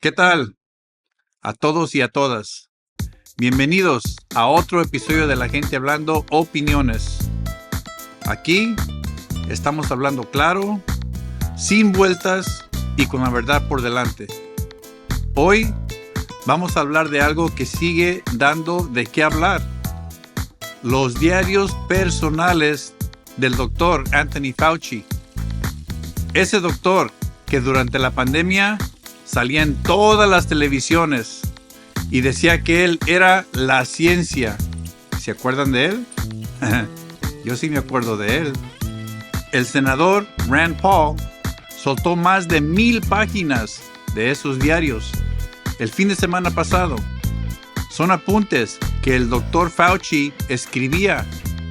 ¿Qué tal a todos y a todas? Bienvenidos a otro episodio de La Gente Hablando Opiniones. Aquí estamos hablando claro, sin vueltas y con la verdad por delante. Hoy vamos a hablar de algo que sigue dando de qué hablar. Los diarios personales del doctor Anthony Fauci. Ese doctor que durante la pandemia salía en todas las televisiones y decía que él era la ciencia. ¿Se acuerdan de él? Yo sí me acuerdo de él. El senador Rand Paul soltó más de 1000 páginas de esos diarios el fin de semana pasado. Son apuntes que el doctor Fauci escribía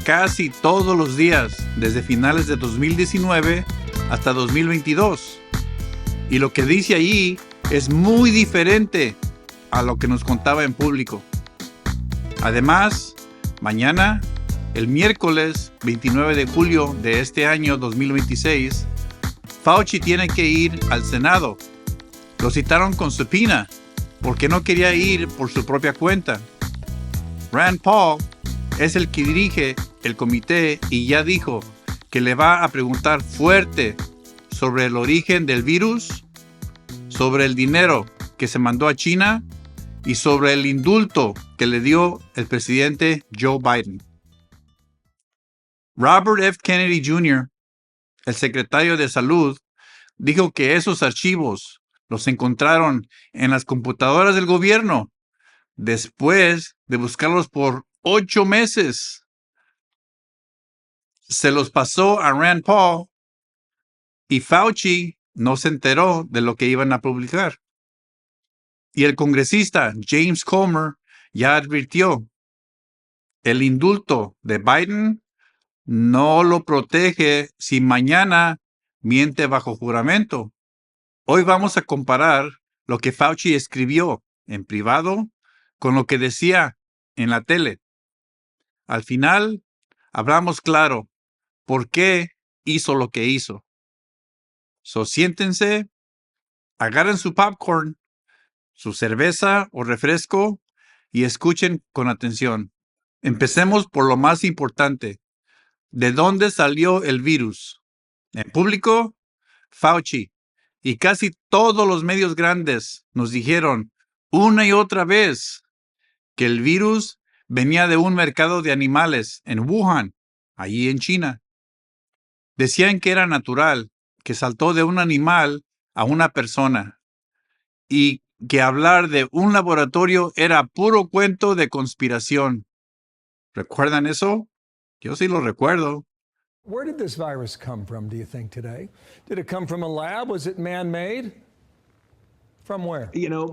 casi todos los días desde finales de 2019 hasta 2022. Y lo que dice allí es muy diferente a lo que nos contaba en público. Además, mañana, el miércoles 29 de julio de este año 2026, Fauci tiene que ir al Senado. Lo citaron con subpoena porque no quería ir por su propia cuenta. Rand Paul es el que dirige el comité y ya dijo que le va a preguntar fuerte sobre el origen del virus, sobre el dinero que se mandó a China y sobre el indulto que le dio el presidente Joe Biden. Robert F. Kennedy Jr., el secretario de Salud, dijo que esos archivos los encontraron en las computadoras del gobierno después de buscarlos por 8 meses. Se los pasó a Rand Paul y Fauci no se enteró de lo que iban a publicar. Y el congresista James Comer ya advirtió, el indulto de Biden no lo protege si mañana miente bajo juramento. Hoy vamos a comparar lo que Fauci escribió en privado con lo que decía en la tele. Al final, hablamos claro por qué hizo lo que hizo. So, siéntense, agarren su popcorn, su cerveza o refresco y escuchen con atención. Empecemos por lo más importante. ¿De dónde salió el virus? En público, Fauci y casi todos los medios grandes nos dijeron una y otra vez que el virus venía de un mercado de animales en Wuhan, allí en China. Decían que era natural, que saltó de un animal a una persona y que hablar de un laboratorio era puro cuento de conspiración. ¿Recuerdan eso? Yo sí lo recuerdo. Where did this virus come from, do you think, today? Did it come from a lab? Was it man-made? From where? You know,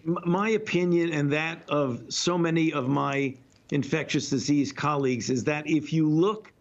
my opinion and that of so many of my infectious disease colleagues is that if you look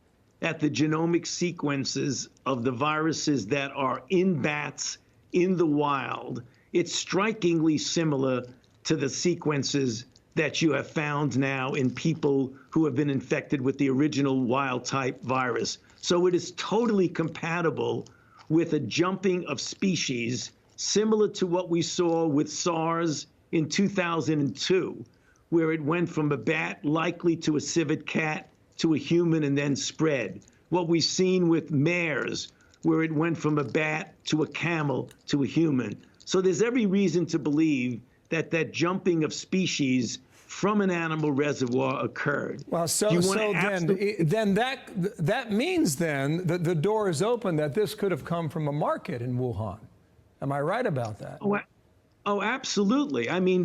at the genomic sequences of the viruses that are in bats in the wild, it's strikingly similar to the sequences that you have found now in people who have been infected with the original wild type virus. So it is totally compatible with a jumping of species similar to what we saw with SARS in 2002, where it went from a bat likely to a civet cat to a human and then spread. What we've seen with MERS, where it went from a bat to a camel to a human. So there's every reason to believe that that jumping of species from an animal reservoir occurred. Well, then that means then that the door is open that this could have come from a market in Wuhan. Am I right about that? Oh, absolutely. I mean,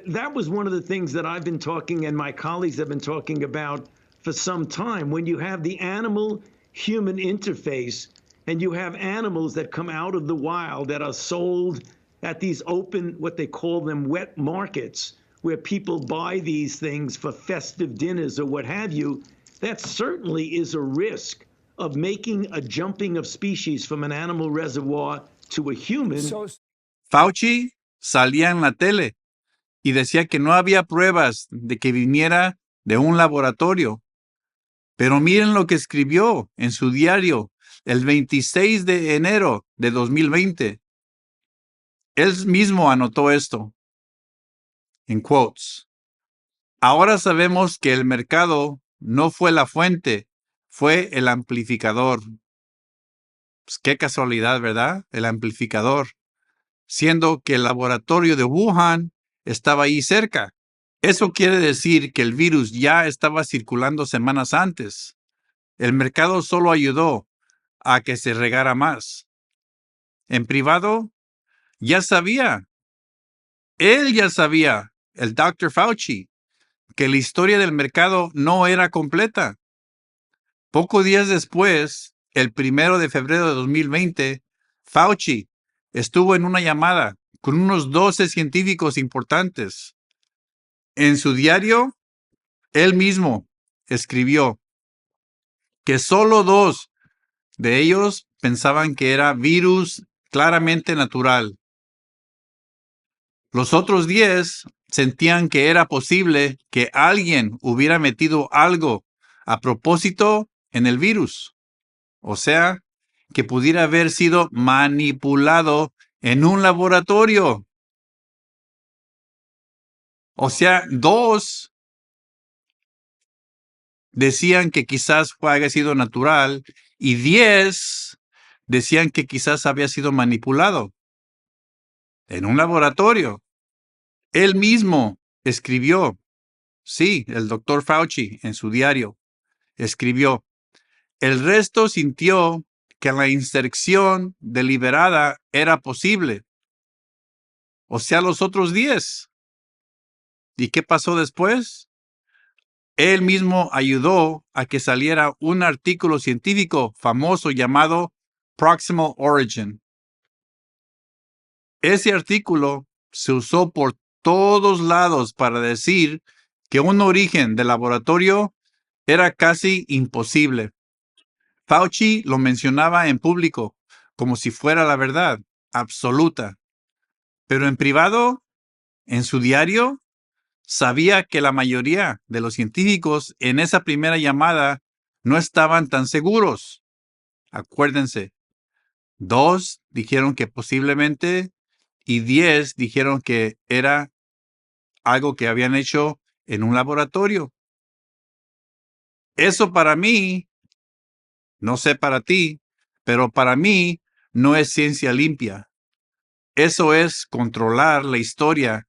that was one of the things that I've been talking and my colleagues have been talking about for some time. When you have the animal-human interface and you have animals that come out of the wild that are sold at these open, what they call them, wet markets, where people buy these things for festive dinners or what have you, that certainly is a risk of making a jumping of species from an animal reservoir to a human. Fauci salía en la tele y decía que no había pruebas de que viniera de un laboratorio. Pero miren lo que escribió en su diario el 26 de enero de 2020. Él mismo anotó esto en quotes. Ahora sabemos que el mercado no fue la fuente, fue el amplificador. Pues qué casualidad, ¿verdad? El amplificador, siendo que el laboratorio de Wuhan estaba ahí cerca. Eso quiere decir que el virus ya estaba circulando semanas antes. El mercado solo ayudó a que se regara más. En privado, ya sabía. Él ya sabía, el Dr. Fauci, que la historia del mercado no era completa. Pocos días después, el 1 de febrero de 2020, Fauci estuvo en una llamada con unos 12 científicos importantes. En su diario, él mismo escribió que solo 2 de ellos pensaban que era virus claramente natural. Los otros 10 sentían que era posible que alguien hubiera metido algo a propósito en el virus. O sea, que pudiera haber sido manipulado en un laboratorio. O sea, 2 decían que quizás haya sido natural y 10 decían que quizás había sido manipulado en un laboratorio. Él mismo escribió, sí, el doctor Fauci en su diario escribió, el resto sintió que la inserción deliberada era posible. O sea, los otros 10. ¿Y qué pasó después? Él mismo ayudó a que saliera un artículo científico famoso llamado Proximal Origin. Ese artículo se usó por todos lados para decir que un origen de laboratorio era casi imposible. Fauci lo mencionaba en público como si fuera la verdad absoluta, pero en privado, en su diario, sabía que la mayoría de los científicos en esa primera llamada no estaban tan seguros. Acuérdense, 2 dijeron que posiblemente y 10 dijeron que era algo que habían hecho en un laboratorio. Eso para mí, no sé para ti, pero para mí no es ciencia limpia. Eso es controlar la historia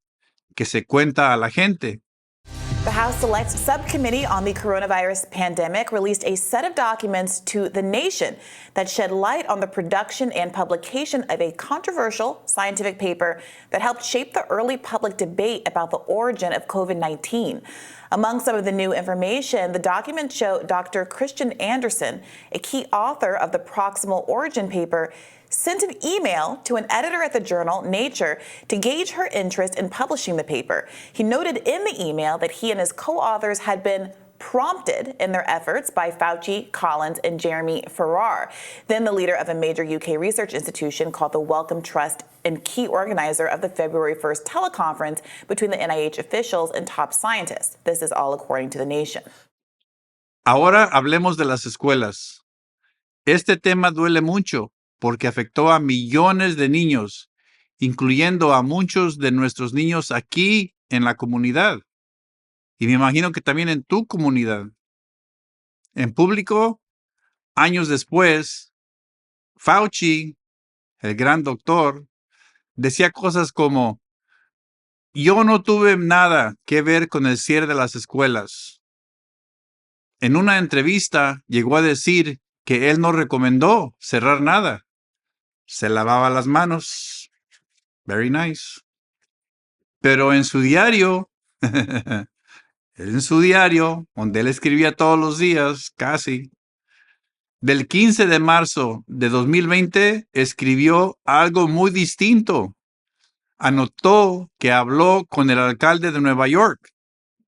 que se cuenta a la gente. The House Select Subcommittee on the Coronavirus Pandemic released a set of documents to the nation that shed light on the production and publication of a controversial scientific paper that helped shape the early public debate about the origin of COVID-19. Among some of the new information, the documents show Dr. Christian Andersen, a key author of the Proximal Origin paper, sent an email to an editor at the journal Nature to gauge her interest in publishing the paper. He noted in the email that he and his co-authors had been prompted in their efforts by Fauci, Collins, and Jeremy Farrar, then the leader of a major UK research institution called the Wellcome Trust and key organizer of the February 1st teleconference between the NIH officials and top scientists. This is all according to The Nation. Ahora hablemos de las escuelas. Este tema duele mucho porque afectó a millones de niños, incluyendo a muchos de nuestros niños aquí en la comunidad. Y me imagino que también en tu comunidad. En público, años después, Fauci, el gran doctor, decía cosas como, yo no tuve nada que ver con el cierre de las escuelas. En una entrevista llegó a decir que él no recomendó cerrar nada. Se lavaba las manos. Very nice. Pero en su diario, donde él escribía todos los días, casi, del 15 de marzo de 2020, escribió algo muy distinto. Anotó que habló con el alcalde de Nueva York.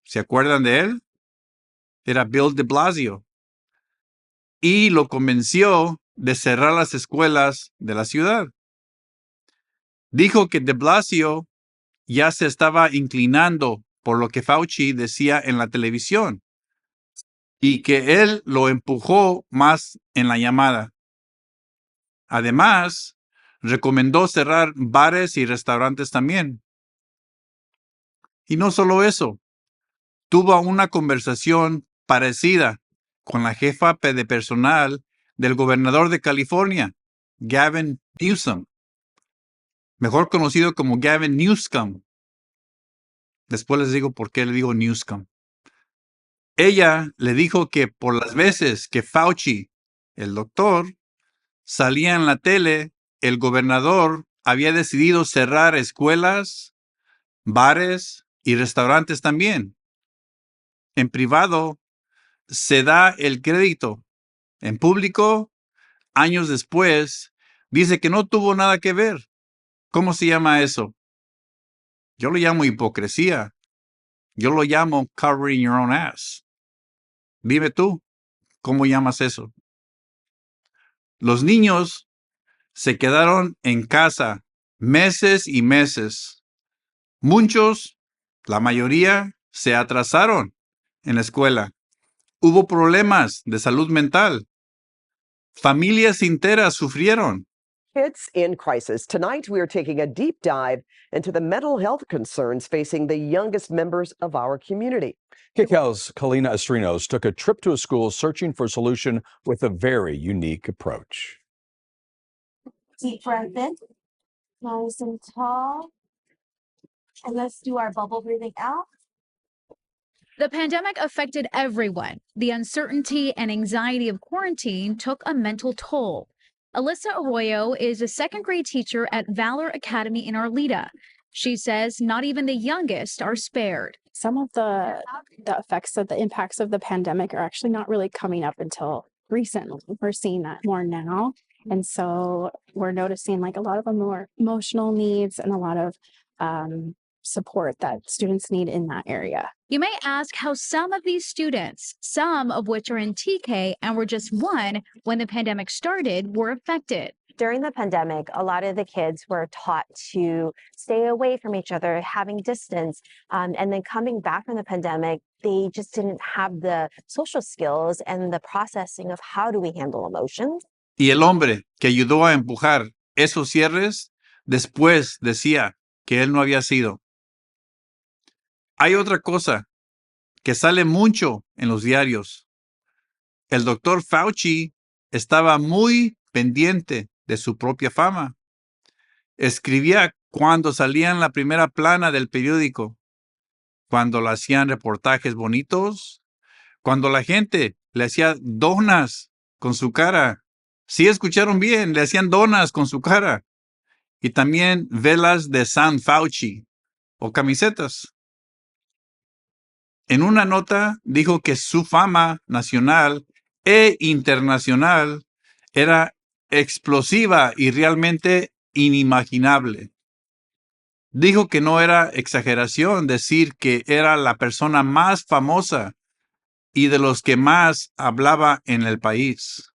¿Se acuerdan de él? Era Bill de Blasio. Y lo convenció de cerrar las escuelas de la ciudad. Dijo que de Blasio ya se estaba inclinando por lo que Fauci decía en la televisión y que él lo empujó más en la llamada. Además, recomendó cerrar bares y restaurantes también. Y no solo eso, tuvo una conversación parecida con la jefa de personal del gobernador de California, Gavin Newsom, mejor conocido como Gavin Newsom. Después les digo por qué le digo Newsom. Ella le dijo que por las veces que Fauci, el doctor, salía en la tele, el gobernador había decidido cerrar escuelas, bares y restaurantes también. En privado se da el crédito. En público, años después, dice que no tuvo nada que ver. ¿Cómo se llama eso? Yo lo llamo hipocresía. Yo lo llamo covering your own ass. Dime tú, ¿cómo llamas eso? Los niños se quedaron en casa meses y meses. Muchos, la mayoría, se atrasaron en la escuela. Hubo problemas de salud mental. Familias enteras sufrieron. Kids in crisis. Tonight, we are taking a deep dive into the mental health concerns facing the youngest members of our community. KCAL's Kalina Estrinos took a trip to a school searching for a solution with a very unique approach. Deep breath in, nice and tall. And let's do our bubble breathing out. The pandemic affected everyone. The uncertainty and anxiety of quarantine took a mental toll. Alyssa Arroyo is a second grade teacher at Valor Academy in Arleta. She says not even the youngest are spared. Some of the effects of the impacts of the pandemic are actually not really coming up until recently. We're seeing that more now. And so we're noticing like a lot of the more emotional needs and a lot of support that students need in that area. You may ask how some of these students, some of which are in TK and were just one when the pandemic started, were affected. During the pandemic, a lot of the kids were taught to stay away from each other, having distance. And then coming back from the pandemic, they just didn't have the social skills and the processing of how do we handle emotions. Y el hombre que ayudó a empujar esos cierres, después decía que él no había sido. Hay otra cosa que sale mucho en los diarios. El doctor Fauci estaba muy pendiente de su propia fama. Escribía cuando salía en la primera plana del periódico, cuando le hacían reportajes bonitos, cuando la gente le hacía donas con su cara. Sí escucharon bien, le hacían donas con su cara. Y también velas de San Fauci o camisetas. En una nota dijo que su fama nacional e internacional era explosiva y realmente inimaginable. Dijo que no era exageración decir que era la persona más famosa y de los que más hablaba en el país.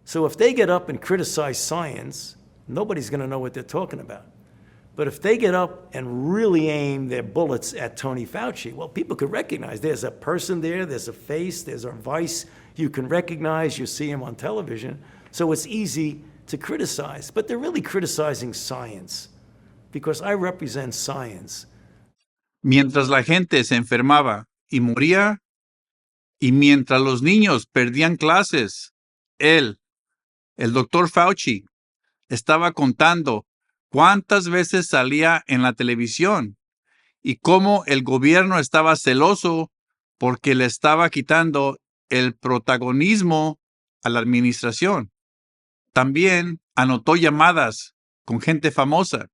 So if they get up and criticize science, nobody's going to know what they're talking about. But if they get up and really aim their bullets at Tony Fauci, well, people could recognize there's a person there, there's a face, there's a voice you can recognize, you see him on television. So it's easy to criticize. But they're really criticizing science because I represent science. Mientras la gente se enfermaba y moría, y mientras los niños perdían clases, él, el doctor Fauci, estaba contando cuántas veces salía en la televisión y cómo el gobierno estaba celoso porque le estaba quitando el protagonismo a la administración. También anotó llamadas con gente famosa,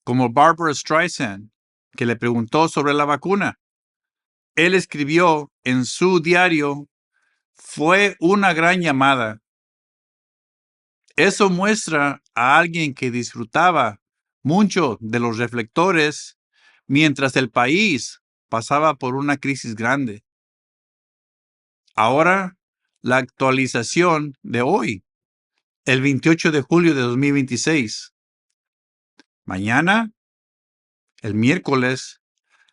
como Barbara Streisand, que le preguntó sobre la vacuna. Él escribió en su diario, fue una gran llamada. Eso muestra a alguien que disfrutaba mucho de los reflectores mientras el país pasaba por una crisis grande. Ahora, la actualización de hoy, el 28 de julio de 2026. Mañana, el miércoles,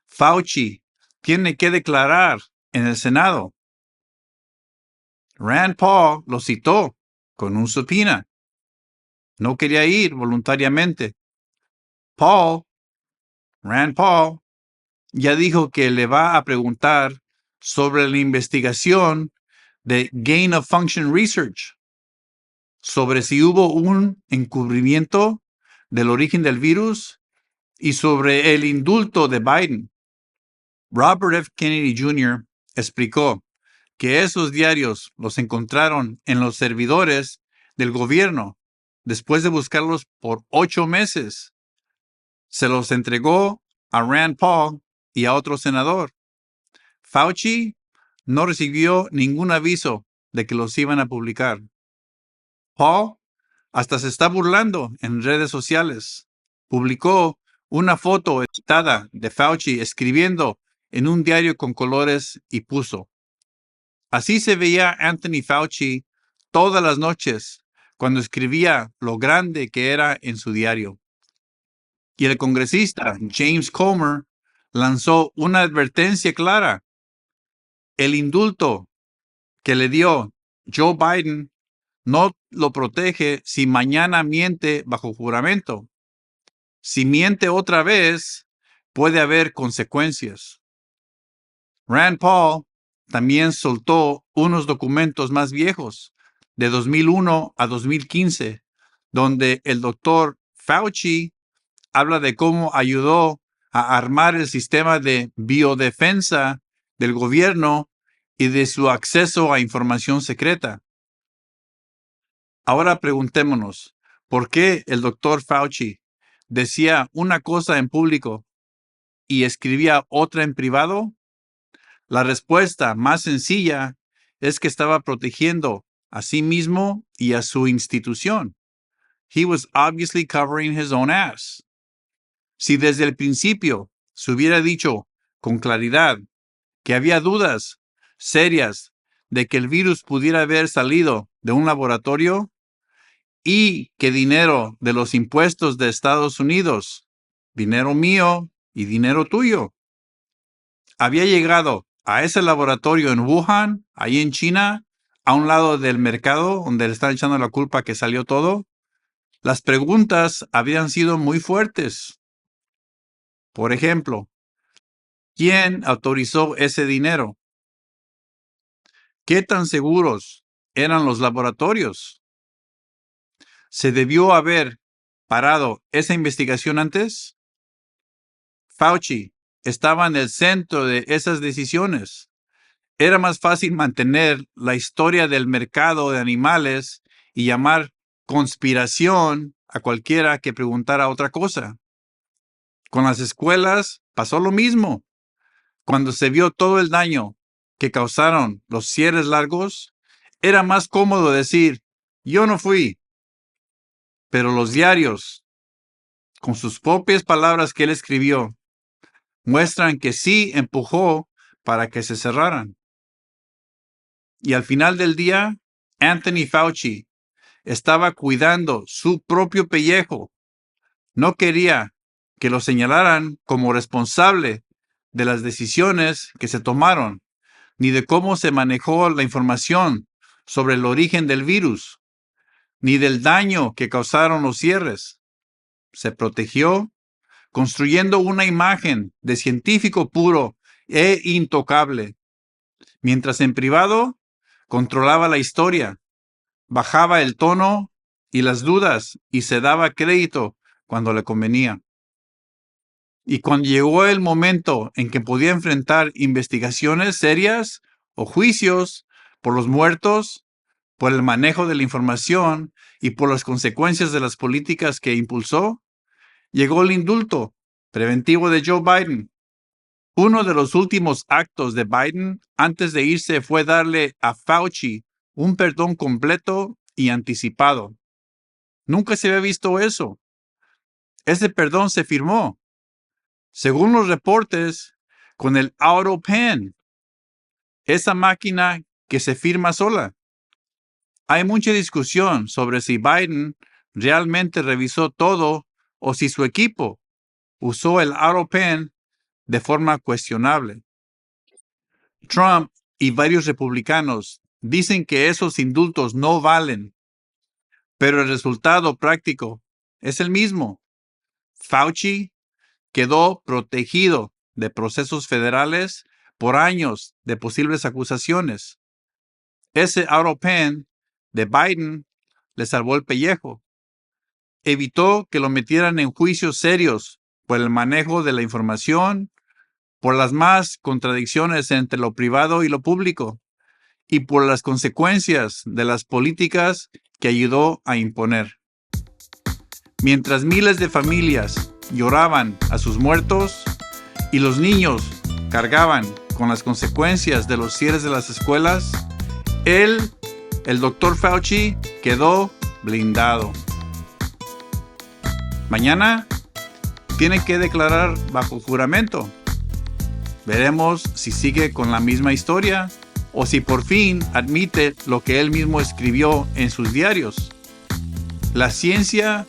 Fauci tiene que declarar en el Senado. Rand Paul lo citó con un subpoena. No quería ir voluntariamente. Rand Paul, ya dijo que le va a preguntar sobre la investigación de Gain of Function Research, sobre si hubo un encubrimiento del origen del virus y sobre el indulto de Biden. Robert F. Kennedy Jr. explicó que esos diarios los encontraron en los servidores del gobierno después de buscarlos por 8 meses. Se los entregó a Rand Paul y a otro senador. Fauci no recibió ningún aviso de que los iban a publicar. Paul hasta se está burlando en redes sociales. Publicó una foto editada de Fauci escribiendo en un diario con colores y puso: así se veía Anthony Fauci todas las noches cuando escribía lo grande que era en su diario. Y el congresista James Comer lanzó una advertencia clara. El indulto que le dio Joe Biden no lo protege si mañana miente bajo juramento. Si miente otra vez, puede haber consecuencias. Rand Paul también soltó unos documentos más viejos, de 2001 a 2015, donde el doctor Fauci habla de cómo ayudó a armar el sistema de biodefensa del gobierno y de su acceso a información secreta. Ahora preguntémonos, ¿por qué el doctor Fauci decía una cosa en público y escribía otra en privado? La respuesta más sencilla es que estaba protegiendo a sí mismo y a su institución. He was obviously covering his own ass. Si desde el principio se hubiera dicho con claridad que había dudas serias de que el virus pudiera haber salido de un laboratorio y que dinero de los impuestos de Estados Unidos, dinero mío y dinero tuyo, había llegado a ese laboratorio en Wuhan, ahí en China, a un lado del mercado donde le están echando la culpa que salió todo, las preguntas habían sido muy fuertes. Por ejemplo, ¿quién autorizó ese dinero? ¿Qué tan seguros eran los laboratorios? ¿Se debió haber parado esa investigación antes? Fauci estaba en el centro de esas decisiones. Era más fácil mantener la historia del mercado de animales y llamar conspiración a cualquiera que preguntara otra cosa. Con las escuelas pasó lo mismo. Cuando se vio todo el daño que causaron los cierres largos, era más cómodo decir, yo no fui. Pero los diarios, con sus propias palabras que él escribió, muestran que sí empujó para que se cerraran. Y al final del día, Anthony Fauci estaba cuidando su propio pellejo. No quería que lo señalaran como responsable de las decisiones que se tomaron, ni de cómo se manejó la información sobre el origen del virus, ni del daño que causaron los cierres. Se protegió construyendo una imagen de científico puro e intocable, mientras en privado controlaba la historia, bajaba el tono y las dudas y se daba crédito cuando le convenía. Y cuando llegó el momento en que podía enfrentar investigaciones serias o juicios por los muertos, por el manejo de la información y por las consecuencias de las políticas que impulsó, llegó el indulto preventivo de Joe Biden. Uno de los últimos actos de Biden antes de irse fue darle a Fauci un perdón completo y anticipado. Nunca se había visto eso. Ese perdón se firmó, según los reportes, con el auto pen, esa máquina que se firma sola. Hay mucha discusión sobre si Biden realmente revisó todo o si su equipo usó el auto pen de forma cuestionable. Trump y varios republicanos dicen que esos indultos no valen, pero el resultado práctico es el mismo. Fauci quedó protegido de procesos federales por años de posibles acusaciones. Ese AutoPen de Biden le salvó el pellejo. Evitó que lo metieran en juicios serios por el manejo de la información, por las más contradicciones entre lo privado y lo público, y por las consecuencias de las políticas que ayudó a imponer. Mientras miles de familias lloraban a sus muertos y los niños cargaban con las consecuencias de los cierres de las escuelas, el Dr. Fauci, quedó blindado. Mañana tiene que declarar bajo juramento. Veremos si sigue con la misma historia o si por fin admite lo que él mismo escribió en sus diarios. La ciencia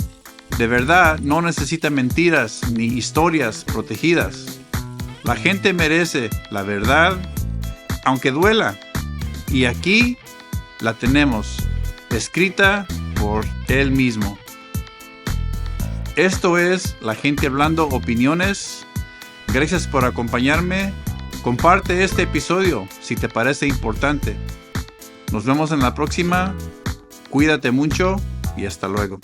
de verdad no necesita mentiras ni historias protegidas. La gente merece la verdad, aunque duela. Y aquí la tenemos, escrita por él mismo. Esto es La Gente Hablando Opiniones. Gracias por acompañarme. Comparte este episodio si te parece importante. Nos vemos en la próxima. Cuídate mucho y hasta luego.